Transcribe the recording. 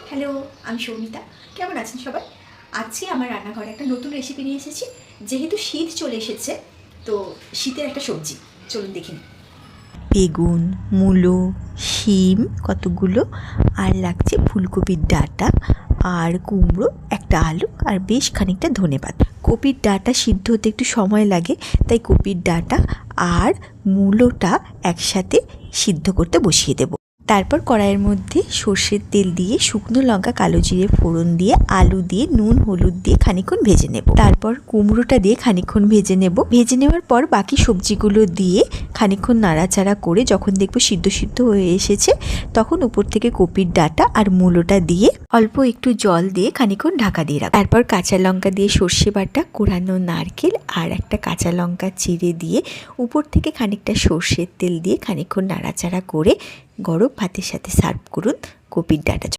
Hello, আমি সৌমিতা। কেমন আছেন সবাই? আজকে আমার রান্নাঘরে একটা নতুন রেসিপি নিয়ে এসেছি। যেহেতু শীত চলে এসেছে, তো শীতের একটা সবজি, চলুন দেখে নিই। বেগুন, মূলো, শিম কতগুলো, আর লাগছে ফুলকপির ডাঁটা, আর কুমড়ো, একটা আলু, আর বেশ খানিকটা ধনেপাতা। কপির ডাঁটা সিদ্ধ হতে একটু সময় লাগে, তাই কপির ডাঁটা আর মূলোটা একসাথে সিদ্ধ করতে বসিয়ে দেব। তারপর কড়াইয়ের মধ্যে সর্ষের তেল দিয়ে শুকনো লঙ্কা, কালো জিরে ফোড়ন দিয়ে আলু দিয়ে নুন হলুদ দিয়ে খানিকক্ষণ ভেজে নেব। তারপর কুমড়োটা দিয়ে খানিকক্ষণ ভেজে নেব। ভেজে নেওয়ার পর বাকি সবজিগুলো দিয়ে খানিকক্ষণ নাড়াচাড়া করে যখন দেখবো সিদ্ধ সিদ্ধ হয়ে এসেছে, তখন উপর থেকে কপির ডাঁটা আর মূলোটা দিয়ে অল্প একটু জল দিয়ে খানিকক্ষণ ঢাকা দিয়ে রাখবো। তারপর কাঁচা লঙ্কা দিয়ে সর্ষে বাটা, কোরানো নারকেল আর একটা কাঁচা লঙ্কা চিড়ে দিয়ে উপর থেকে খানিকটা সর্ষের তেল দিয়ে খানিকক্ষণ নাড়াচাড়া করে গরম ভাতের সাথে সার্ভ করুন কপির ডাঁটা।